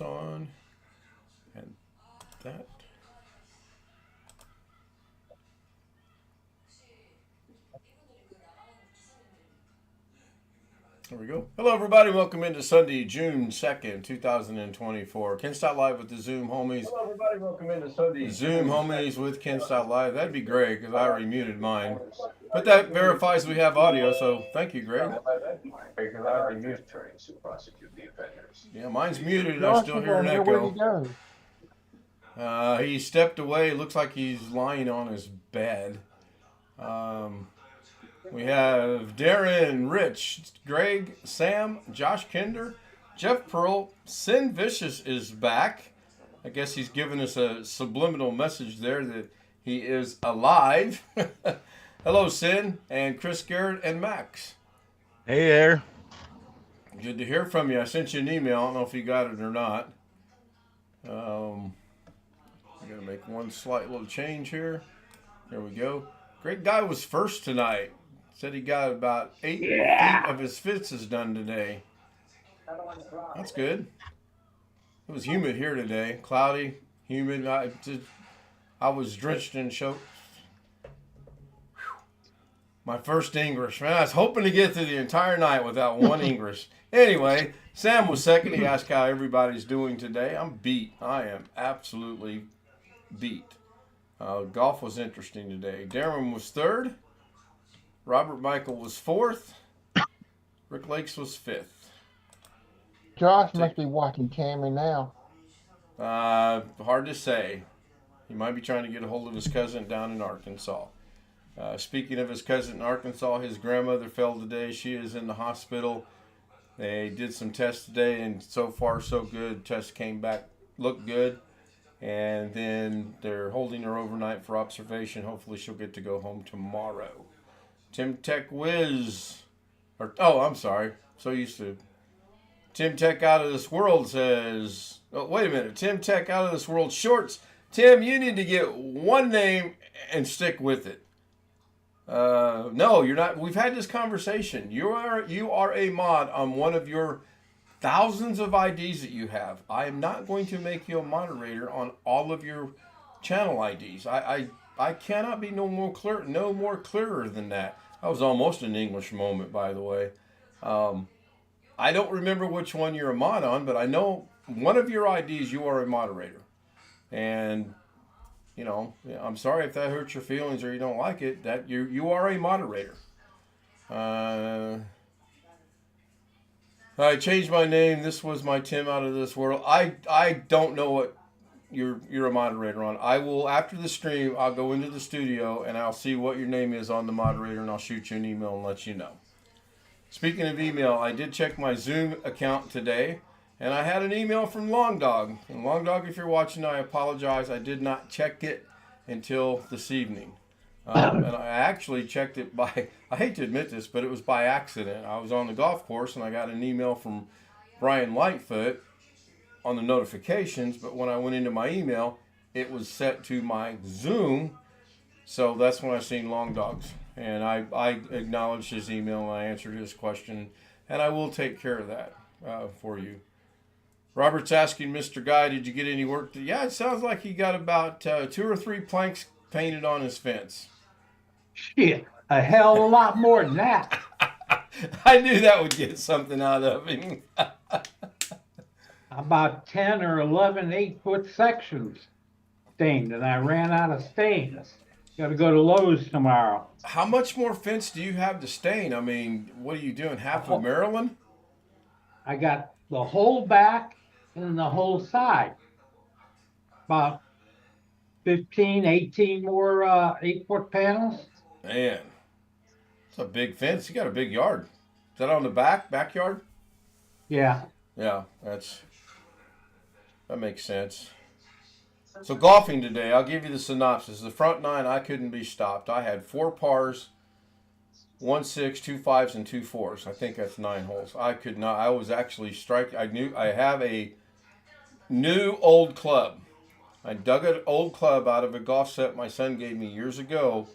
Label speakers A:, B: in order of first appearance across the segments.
A: on. And that. There we go. Hello, everybody. Welcome into Sunday, June 2nd, 2024. Ken Stott Live with the Zoom homies.
B: Hello, everybody. Welcome into Sunday.
A: Zoom homies with Ken Stott Live. That'd be great because I already muted mine. But that verifies we have audio, so thank you, Greg. Yeah, mine's muted and I still hear an echo. He stepped away. Looks like he's lying on his bed. We have Darren, Rich, Greg, Sam, Josh Kinder, Jeff Pearl. Sin Vicious is back. I guess he's giving us a subliminal message there that he is alive. Hello, Sin, and Chris Garrett and Max.
C: Hey there.
A: Good to hear from you. I sent you an email. I don't know if you got it or not. I'm going to make one slight little change here. There we go. Great guy was first tonight. Said he got about 8 feet of his fences done today. That's good. It was humid here today. Cloudy, humid. I was drenched in soap. My first English. Man, I was hoping to get through the entire night without one English. Anyway, Sam was second. He asked how everybody's doing today. I'm beat. I am absolutely beat. Golf was interesting today. Darren was third. Robert Michael was fourth. Rick Lakes was fifth.
D: Josh must be watching Tammy now.
A: Hard to say. He might be trying to get a hold of his cousin down in Arkansas. Speaking of his cousin in Arkansas, his grandmother fell today. She is in the hospital. They did some tests today, and so far so good. Tests came back, looked good. And then they're holding her overnight for observation. Hopefully she'll get to go home tomorrow. Tim Tech Wiz, I'm sorry. So used to. Tim Tech Out of This World says, oh, wait a minute. Tim Tech Out of This World Shorts. Tim, you need to get one name and stick with it. No, you're not. We've had this conversation. You are a mod on one of your thousands of IDs that you have. I am not going to make you a moderator on all of your channel IDs. I cannot be no more clearer than that. That was almost an English moment, by the way. I don't remember which one you're a mod on, but I know one of your IDs you are a moderator. And, you know, I'm sorry if that hurts your feelings or you don't like it, that you are a moderator. I changed my name. This was my Tim Out of This World. I don't know what you're a moderator on. I will, after the stream, I'll go into the studio and I'll see what your name is on the moderator and I'll shoot you an email and let you know. Speaking of email, I did check my Zoom account today and I had an email from Long Dog. And Long Dog, if you're watching, I apologize. I did not check it until this evening. And I actually checked it by, I hate to admit this, but it was by accident. I was on the golf course and I got an email from Brian Lightfoot on the notifications, but when I went into my email, it was set to my Zoom. So that's when I seen Long Dogs. And I acknowledged his email and I answered his question. And I will take care of that for you. Robert's asking Mr. Guy, did you get any work? Yeah, it sounds like he got about 2 or 3 planks painted on his fence.
B: Shit, a hell of a lot more than that.
A: I knew that would get something out of him.
B: About 10 or 11 8-foot sections stained, and I ran out of stains. Got to go to Lowe's tomorrow.
A: How much more fence do you have to stain? I mean, what are you doing, half of Maryland?
B: I got the whole back and the whole side. About 15, 18 more 8-foot panels.
A: Man, it's a big fence. You got a big yard. Is that on the backyard?
B: Yeah.
A: Yeah, that makes sense. So golfing today, I'll give you the synopsis. The front 9, I couldn't be stopped. I had 4 pars, 1 6, 2 5s, and 2 4s. I think that's 9 holes. I could not. I was actually striking. I have a new old club. I dug an old club out of a golf set my son gave me years ago,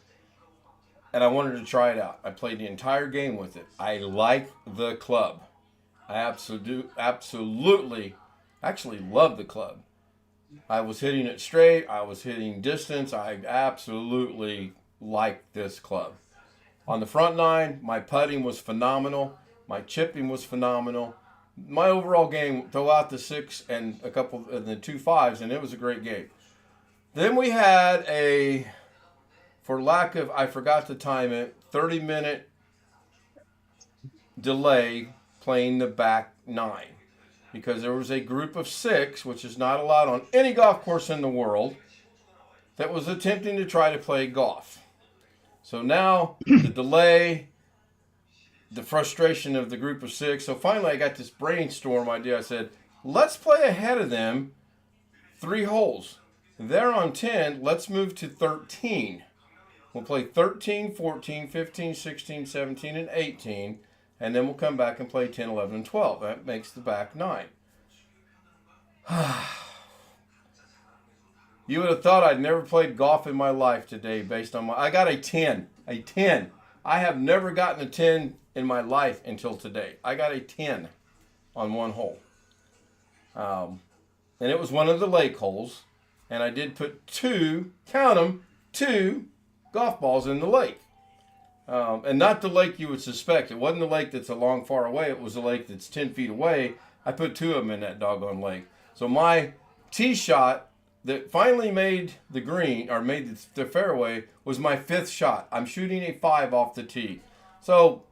A: and I wanted to try it out. I played the entire game with it. I like the club. I absolutely Actually loved the club. I was hitting it straight. I was hitting distance. I absolutely liked this club. On the front nine, my putting was phenomenal. My chipping was phenomenal. My overall game, throw out the 6 and a couple and the 2 5s, and it was a great game. Then we had a, for lack of, I forgot to time it, 30-minute delay playing the back 9. Because there was a group of 6, which is not allowed on any golf course in the world, that was attempting to try to play golf. So now the delay, the frustration of the group of 6. So finally I got this brainstorm idea. I said, let's play ahead of them 3 holes. They're on 10. Let's move to 13. We'll play 13, 14, 15, 16, 17, and 18. And then we'll come back and play 10, 11, and 12. That makes the back 9. You would have thought I'd never played golf in my life today based on my... I got a 10. A 10. I have never gotten a 10 in my life until today. I got a 10 on one hole. And it was one of the lake holes. And I did put 2, count them, 2 golf balls in the lake. And not the lake you would suspect. It wasn't the lake that's a long far away. It was the lake that's 10 feet away. I put 2 of them in that doggone lake. So my tee shot that finally made the green, or made the fairway, was my 5th shot. I'm shooting a 5 off the tee. So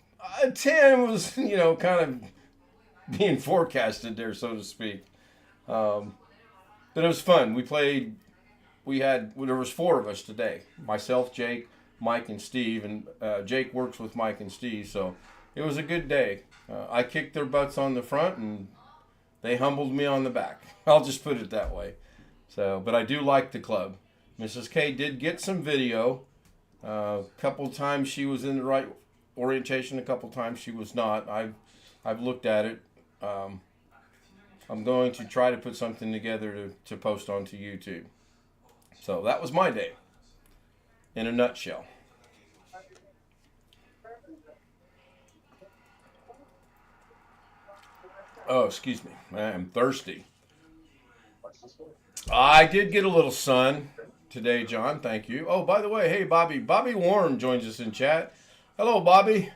A: a 10 was, kind of being forecasted there, so to speak. But it was fun. There was 4 of us today. Myself, Jake, Mike, and Steve. And Jake works with Mike and Steve, so it was a good day. I kicked their butts on the front, and they humbled me on the back. I'll just put it that way. So, but I do like the club. Mrs. K did get some video. A couple times she was in the right orientation. A couple times she was not. I've looked at it. I'm going to try to put something together to post onto YouTube. So that was my day, in a nutshell. Oh, excuse me. I am thirsty. I did get a little sun today, John. Thank you. Oh, by the way, hey, Bobby. Bobby Warren joins us in chat. Hello, Bobby.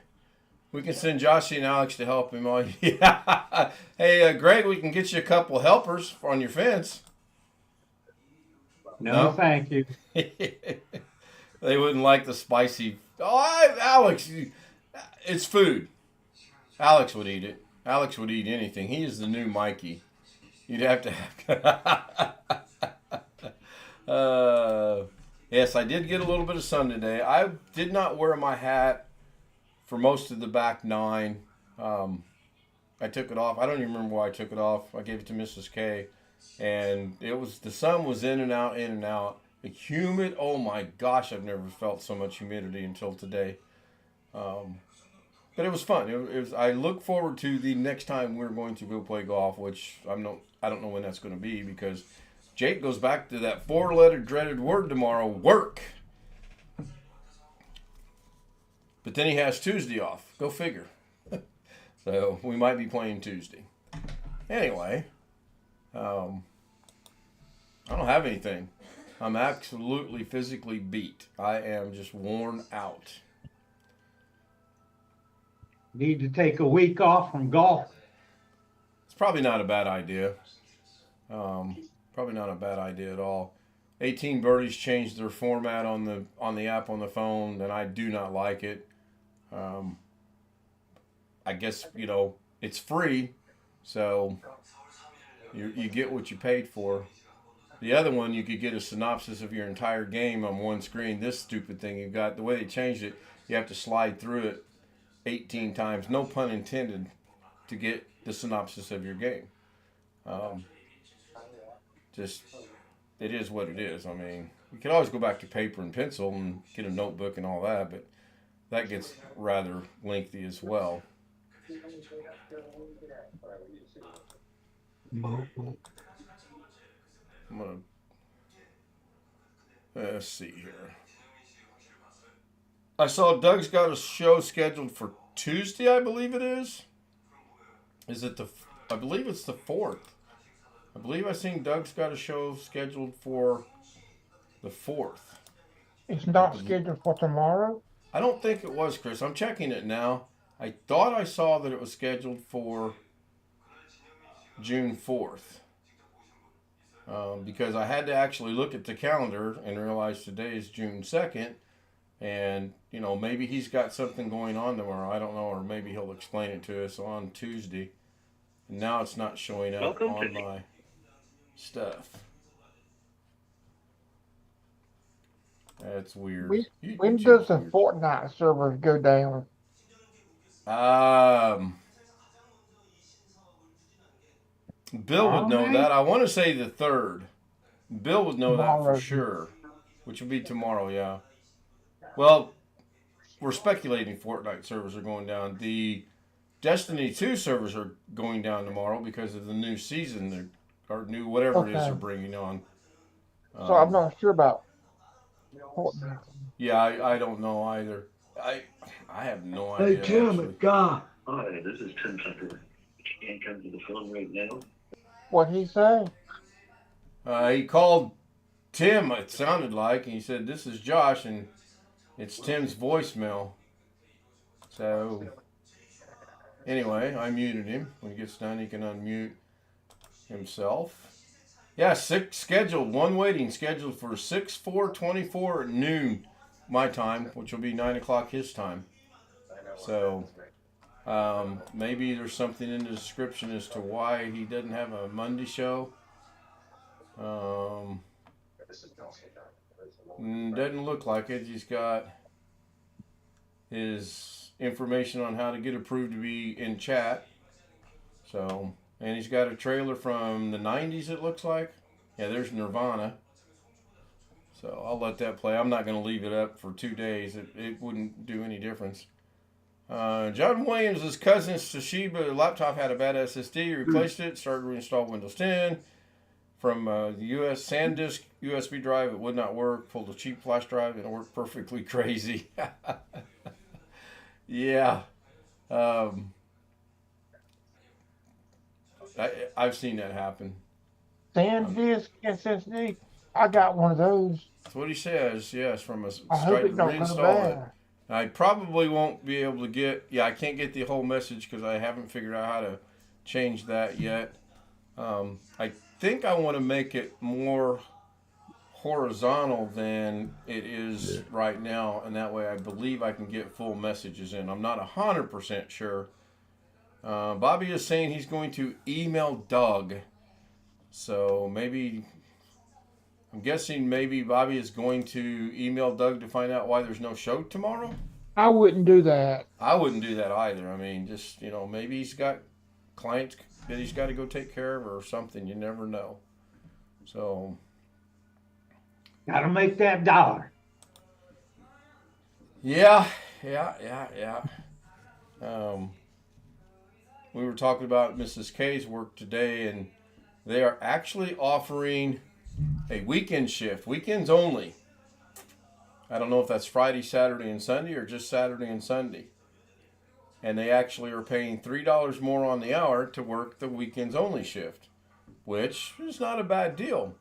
A: We can send Joshy and Alex to help him. Yeah. Hey, Greg, we can get you a couple helpers on your fence.
B: No, thank you.
A: They wouldn't like the spicy. Oh, Alex, it's food. Alex would eat it. Alex would eat anything. He is the new Mikey. You'd have to have... yes, I did get a little bit of sun today. I did not wear my hat for most of the back 9. I took it off. I don't even remember why I took it off. I gave it to Mrs. K. And the sun was in and out, in and out. The humid, oh my gosh, I've never felt so much humidity until today. But it was fun. I look forward to the next time we're going to go play golf, which I don't know when that's going to be, because Jake goes back to that 4-letter dreaded word tomorrow, work. But then he has Tuesday off. Go figure. So we might be playing Tuesday. Anyway, I don't have anything. I'm absolutely physically beat. I am just worn out.
B: Need to take a week off from golf.
A: It's probably not a bad idea. Probably not a bad idea at all. 18 Birdies changed their format on the app on the phone, and I do not like it. I guess, it's free, so you get what you paid for. The other one, you could get a synopsis of your entire game on one screen. This stupid thing you've got, the way they changed it, you have to slide through it 18 times, no pun intended, to get the synopsis of your game. It is what it is. I mean, you could always go back to paper and pencil and get a notebook and all that, but that gets rather lengthy as well. Let's see here. I saw Doug's got a show scheduled for Tuesday, I believe it is. I believe it's the 4th. I believe I seen Doug's got a show scheduled for the 4th.
D: It's not scheduled for tomorrow?
A: I don't think it was, Chris. I'm checking it now. I thought I saw that it was scheduled for June 4th. Because I had to actually look at the calendar and realize today is June 2nd. And, you know, maybe he's got something going on tomorrow. I don't know. Or maybe he'll explain it to us on Tuesday. And now it's not showing up on my stuff. That's weird.
D: When does the Fortnite servers go down?
A: Bill would know that. I want to say the 3rd. Bill would know that for sure. Which would be tomorrow, yeah. Well, we're speculating Fortnite servers are going down. The Destiny 2 servers are going down tomorrow because of the new season or new whatever it is they're bringing on.
D: So I'm not sure about Fortnite.
A: Yeah, I don't know either. I have no idea.
C: Hey, Tim, God.
E: Hi, this is Tim Tucker. You can't come to the phone right now.
D: What'd he say?
A: He called Tim, it sounded like, and he said, "This is Josh," and it's Tim's voicemail. So, anyway, I muted him. When he gets done, he can unmute himself. Yeah, 6 scheduled, 1 waiting, scheduled for 6/4/24 at noon, my time, which will be 9 o'clock his time. So, maybe there's something in the description as to why he doesn't have a Monday show. Doesn't look like it. He's got his information on how to get approved to be in chat. So, and he's got a trailer from the 90s, it looks like. Yeah, there's Nirvana. So I'll let that play. I'm not going to leave it up for 2 days. It wouldn't do any difference. John Williams' cousin's Toshiba laptop had a bad SSD. He replaced it, started to reinstall Windows 10. From the US SanDisk USB drive, it would not work. Pulled a cheap flash drive, and it worked perfectly crazy. Yeah. I've seen that happen.
D: SanDisk SSD? I got one of those.
A: That's what he says, yes, from a
D: I hope it don't go bad.
A: I probably won't be able to get, I can't get the whole message because I haven't figured out how to change that yet. I think I want to make it more horizontal than it is right now, and that way I believe I can get full messages in. I'm not 100% sure. Bobby is saying he's going to email Doug. So maybe, I'm guessing maybe Bobby is going to email Doug to find out why there's no show tomorrow.
D: I wouldn't do that.
A: I wouldn't do that either. I mean, just, maybe he's got clients that he's got to go take care of or something. You never know. So.
B: Gotta make that dollar.
A: Yeah. We were talking about Mrs. K's work today, and they are actually offering a weekend shift, weekends only. I don't know if that's Friday, Saturday, and Sunday, or just Saturday and Sunday. And they actually are paying $3 more on the hour to work the weekends only shift, which is not a bad deal.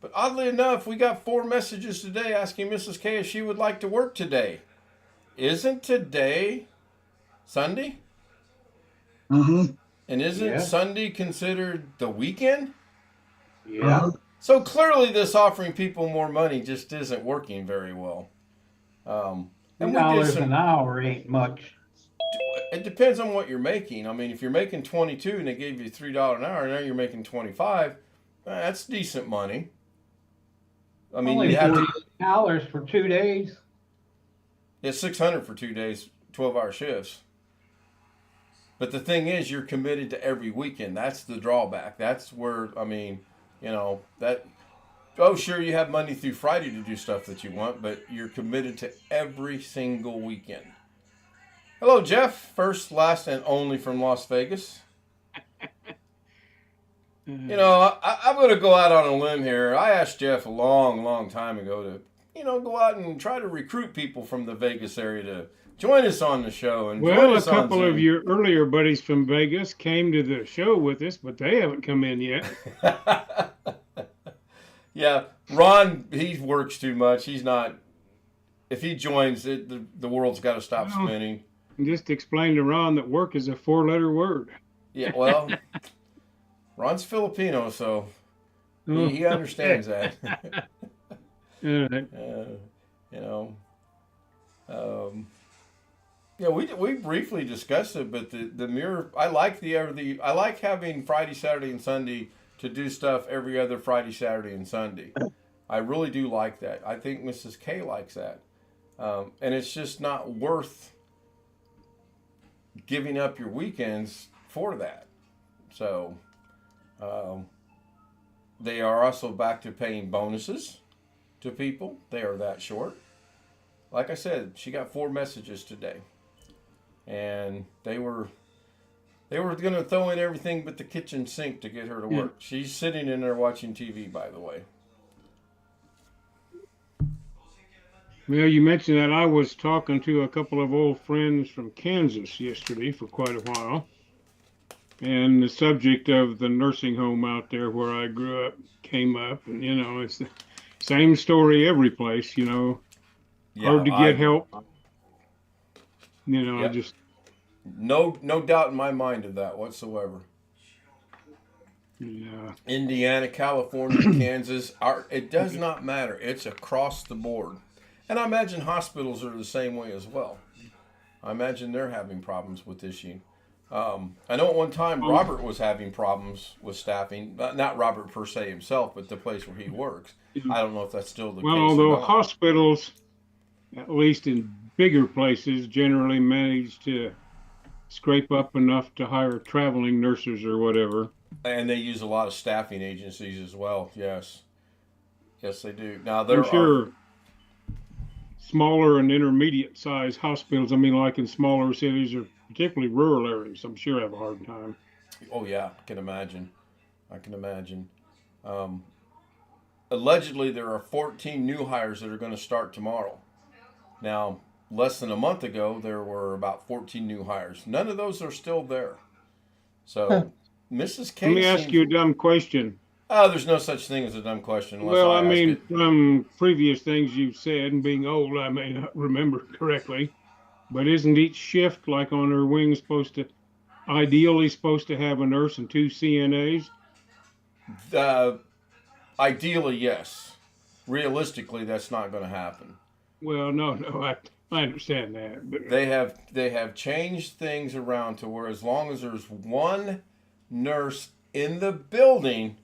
A: But oddly enough, we got 4 messages today asking Mrs. K if she would like to work today. Isn't today Sunday?
C: Mm-hmm.
A: And isn't Sunday considered the weekend?
B: Yeah.
A: So clearly this offering people more money just isn't working very well. And
B: $2 an hour ain't much.
A: It depends on what you're making. I mean, if you're making 22 and they gave you $3 an hour, now you're making 25. That's decent money. I mean,
B: only
A: you have
B: $40 for 2 days.
A: It's $600 for 2 days, 12-hour shifts. But the thing is, you're committed to every weekend. That's the drawback. That's where, sure, you have Monday through Friday to do stuff that you want, but you're committed to every single weekend. Hello, Jeff. First, last, and only from Las Vegas. I'm going to go out on a limb here. I asked Jeff a long, long time ago to, go out and try to recruit people from the Vegas area to join us on the show. And join
F: Well, a
A: us on
F: couple of
A: Zoom.
F: your earlier buddies from Vegas came to the show with us, but they haven't come in yet.
A: Yeah, Ron, he works too much. He's not. If he joins it, the world's got to stop
F: Well,
A: spinning.
F: Just explain to Ron that work is a 4-letter word.
A: Yeah, well, Ron's Filipino, so he understands that.
F: All right.
A: Yeah, we briefly discussed it, but the mirror. I like I like having Friday, Saturday, and Sunday to do stuff every other Friday, Saturday, and Sunday. I really do like that. I think Mrs. K likes that, and it's just not worth giving up your weekends for that. So they are also back to paying bonuses to people. They are that short. Like I said, she got 4 messages today, and they were going to throw in everything but the kitchen sink to get her to work. She's sitting in there watching TV, by the way.
F: Well, you mentioned that I was talking to a couple of old friends from Kansas yesterday for quite a while. And the subject of the nursing home out there where I grew up came up. And, it's the same story every place, hard to get help.
A: Yep.
F: Just.
A: No doubt in my mind of that whatsoever.
F: Yeah.
A: Indiana, California, Kansas, it does not matter. It's across the board. And I imagine hospitals are the same way as well. I imagine they're having problems with this issue. I know at one time Robert was having problems with staffing. Not Robert per se himself, but the place where he works. I don't know if that's still the case.
F: Well, although hospitals, at least in bigger places, generally manage to scrape up enough to hire traveling nurses or whatever.
A: And they use a lot of staffing agencies as well. Yes, they do. Now
F: I'm sure smaller and intermediate sized hospitals, like in smaller cities or particularly rural areas, I'm sure have a hard time.
A: Oh yeah, I can imagine. Allegedly, there are 14 new hires that are going to start tomorrow. Now, less than a month ago, there were about 14 new hires. None of those are still there. So, Mrs. K.
F: Let me ask you a dumb question.
A: Oh, there's no such thing as a dumb question.
F: Well, from previous things you've said, and being old, I may not remember correctly, but isn't each shift, like on her wing, ideally supposed to have a nurse and 2 CNAs?
A: Ideally, yes. Realistically, that's not going to happen.
F: Well, no, I understand that. But
A: they have changed things around to where as long as there's one nurse in the building,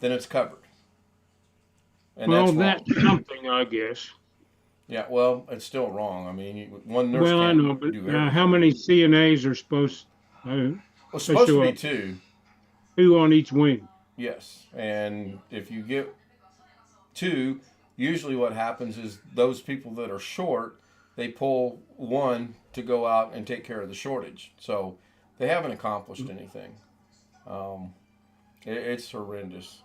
A: then it's covered. And
F: that's something, I guess.
A: Yeah, well, it's still wrong. One nurse.
F: Well, I know, but how many CNAs are supposed?
A: It's supposed to be 2.
F: 2 on each wing.
A: Yes, and if you get 2, usually what happens is those people that are short, they pull 1 to go out and take care of the shortage. So they haven't accomplished anything. It's horrendous.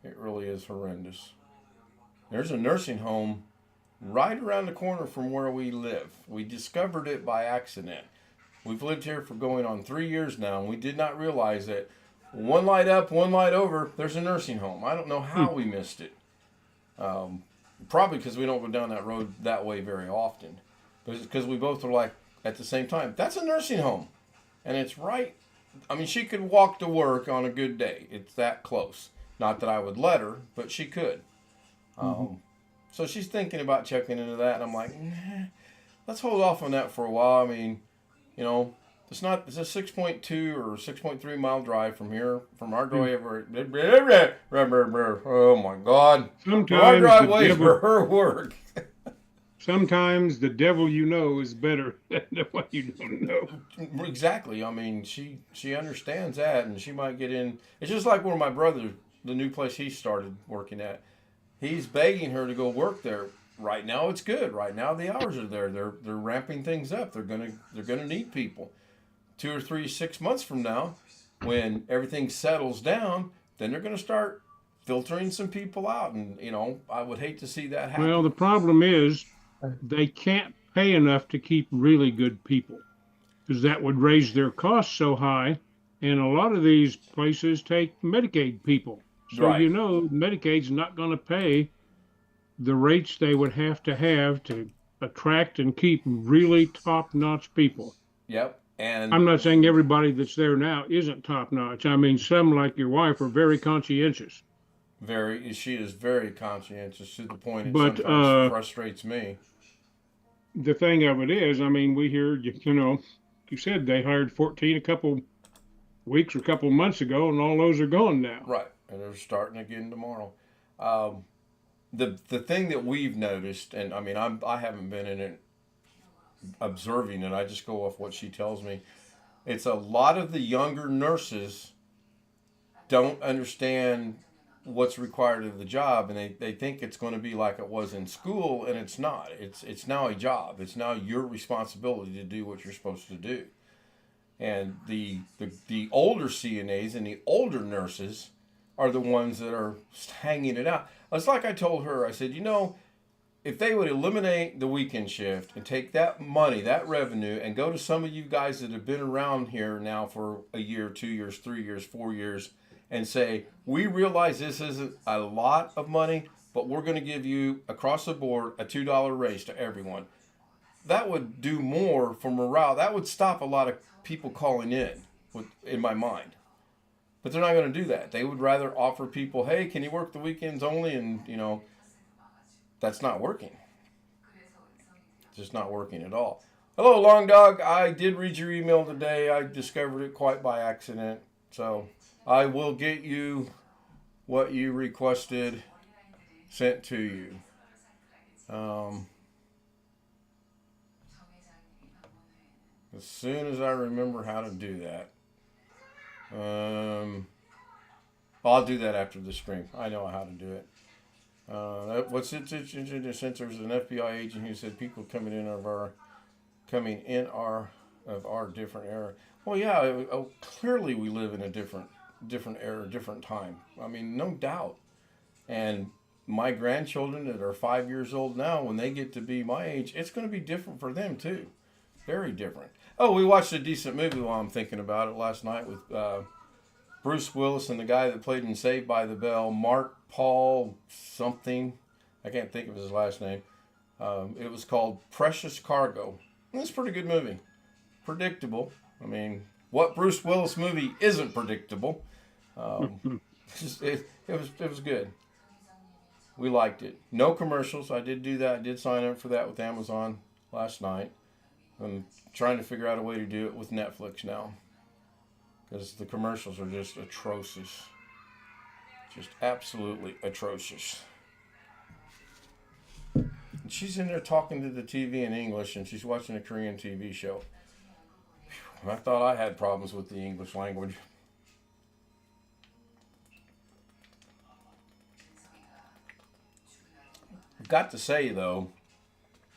A: It really is horrendous. There's a nursing home right around the corner from where we live. We discovered it by accident. We've lived here for going on 3 years now, and we did not realize that one light up, one light over, there's a nursing home. I don't know how we missed it. Probably because we don't go down that road that way very often. But it's because we both were like, at the same time, that's a nursing home. And it's right. She could walk to work on a good day. It's that close. Not that I would let her, but she could. So she's thinking about checking into that. And I'm like, let's hold off on that for a while. It's a 6.2 or 6.3 mile drive from here, from our driveway. Oh my God.
F: Sometimes
A: our driveway for her work.
F: Sometimes the devil is better than the one you don't know.
A: Exactly. She understands that, and she might get in. It's just like where my brother, the new place he started working at, he's begging her to go work there. Right now it's good. Right now the hours are there. They're ramping things up. They're gonna need people. 2 or 3, 6 months from now, when everything settles down, then they're gonna start filtering some people out, and I would hate to see that happen.
F: Well, the problem is they can't pay enough to keep really good people, because that would raise their costs so high. And a lot of these places take Medicaid people. So,
A: Right.
F: Medicaid's not going to pay the rates they would have to attract and keep really top-notch people.
A: Yep. And
F: I'm not saying everybody that's there now isn't top-notch. I mean, some, like your wife, are very conscientious.
A: she is very conscientious to the point it
F: But,
A: sometimes frustrates me.
F: The thing of it is, I mean, we hear, you said they hired 14 a couple weeks or a couple months ago, and all those are gone now.
A: Right. And they're starting again tomorrow. The thing that we've noticed, and I mean, I haven't been in it observing it, I just go off what she tells me. It's a lot of the younger nurses don't understand what's required of the job, and they think it's going to be like it was in school, and it's not. It's now a job. It's now your responsibility to do what you're supposed to do. And the older CNAs and the older nurses are the ones that are hanging it out. It's like I told her, I said, if they would eliminate the weekend shift and take that money, that revenue, and go to some of you guys that have been around here now for a year, 2 years, 3 years, 4 years, and say, we realize this isn't a lot of money, but we're going to give you, across the board, a $2 raise to everyone. That would do more for morale. That would stop a lot of people calling in my mind. But they're not going to do that. They would rather offer people, hey, can you work the weekends only? And, that's not working. It's just not working at all. Hello, Long Dog. I did read your email today. I discovered it quite by accident. So I will get you what you requested sent to you. As soon as I remember how to do that. I'll do that after the stream. I know how to do it. What's interesting, since there's an FBI agent who said people coming in of our different era. Well, yeah, clearly we live in a different era, different time. I mean, no doubt. And my grandchildren that are 5 years old now, when they get to be my age, it's going to be different for them too. Very different. Oh, we watched a decent movie while I'm thinking about it last night with Bruce Willis and the guy that played in Saved by the Bell, Mark Paul something. I can't think of his last name. It was called Precious Cargo. It's a pretty good movie. Predictable. I mean, what Bruce Willis movie isn't predictable? It was good. We liked it. No commercials. I did do that. I did sign up for that with Amazon last night. I'm trying to figure out a way to do it with Netflix now, because the commercials are just atrocious. Just absolutely atrocious. And she's in there talking to the TV in English, and she's watching a Korean TV show. I thought I had problems with the English language. I've got to say, though,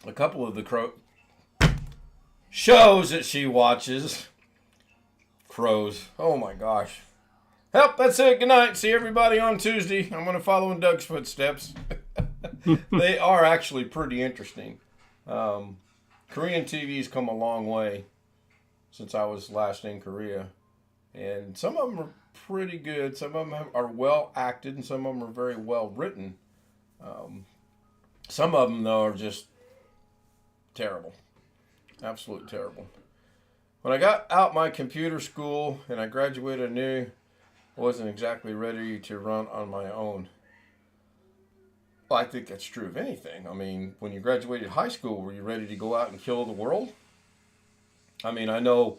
A: a couple of the shows that she watches. Crows. Oh my gosh. Help, that's it. Good night. See everybody on Tuesday. I'm going to follow in Doug's footsteps. They are actually pretty interesting. Korean TV's come a long way since I was last in Korea. And some of them are pretty good. Some of them are well acted, and some of them are very well written. Some of them, though, are just terrible. Absolutely terrible. When I got out my computer school and I graduated, I knew I wasn't exactly ready to run on my own. Well, I think that's true of anything. I mean, when you graduated high school, were you ready to go out and kill the world? I mean, I know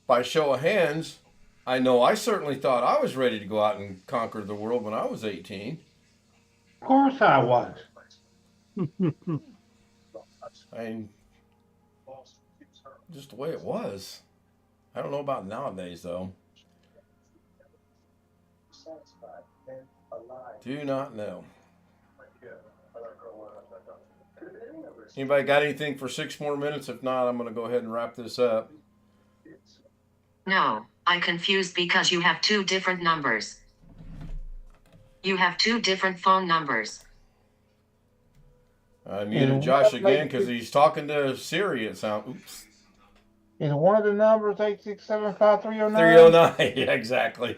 A: by show of hands, I know I certainly thought I was ready to go out and conquer the world when I was 18.
B: Of course I was.
A: I mean, just the way it was. I don't know about nowadays, though. Do not know. Anybody got anything for 6 more minutes? If not, I'm going to go ahead and wrap this up.
G: No, I'm confused because you have two different numbers. You have 2 different phone numbers.
A: I muted Josh again because he's talking to Siri. It sounds. Oops.
D: Is one of the numbers 8675309?
A: 309. Yeah, exactly.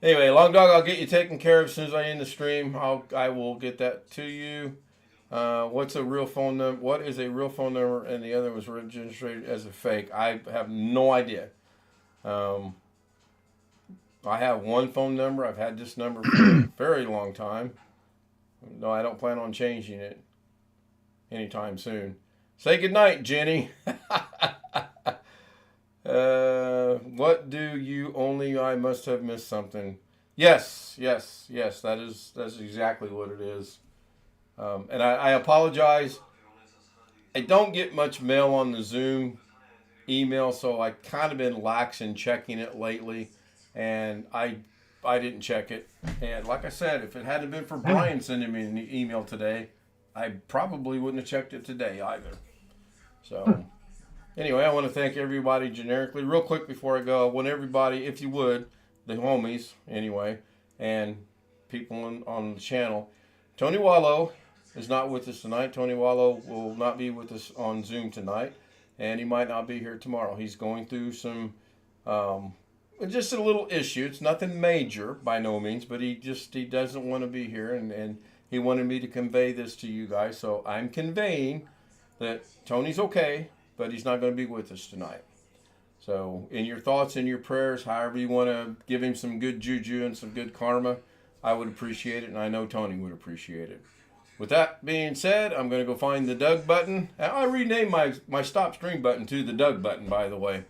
A: Anyway, Long Dog, I'll get you taken care of as soon as I end the stream. I will get that to you. What's a real phone number? What is a real phone number? And the other was registered as a fake. I have no idea. I have one phone number. I've had this number for a very long time. No, I don't plan on changing it anytime soon. Say goodnight, Jenny. What do you only? I must have missed something. Yes. That's exactly what it is. And I apologize. I don't get much mail on the Zoom email, so I kind of been lax in checking it lately, and I didn't check it. And like I said, if it hadn't been for Brian sending me an email today, I probably wouldn't have checked it today either. So anyway, I want to thank everybody generically. Real quick before I go, I want everybody, if you would, the homies anyway, and people on the channel. Tony Wallow is not with us tonight. Tony Wallow will not be with us on Zoom tonight, and he might not be here tomorrow. He's going through some, just a little issue. It's nothing major by no means, but he doesn't want to be here, and he wanted me to convey this to you guys. So I'm conveying that Tony's okay, but he's not going to be with us tonight. So in your thoughts and your prayers, however you want to give him some good juju and some good karma, I would appreciate it, and I know Tony would appreciate it. With that being said, I'm going to go find the Doug button. I renamed my stop stream button to the Doug button, by the way.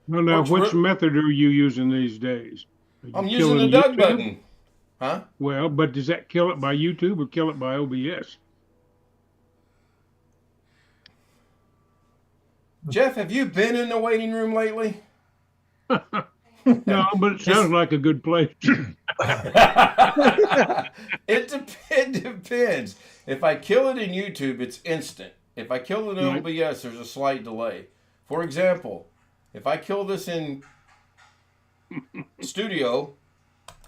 F: Well, now, which method are you using these days?
A: I'm using the Doug
F: YouTube?
A: button. Huh?
F: Well, but does that kill it by YouTube or kill it by OBS?
A: Jeff, have you been in the waiting room lately?
F: No, but it sounds like a good place.
A: It depends. If I kill it in YouTube, it's instant. If I kill it in
F: Right.
A: OBS, there's a slight delay. For example, if I kill this in studio,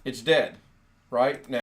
A: it's dead. Right? Now,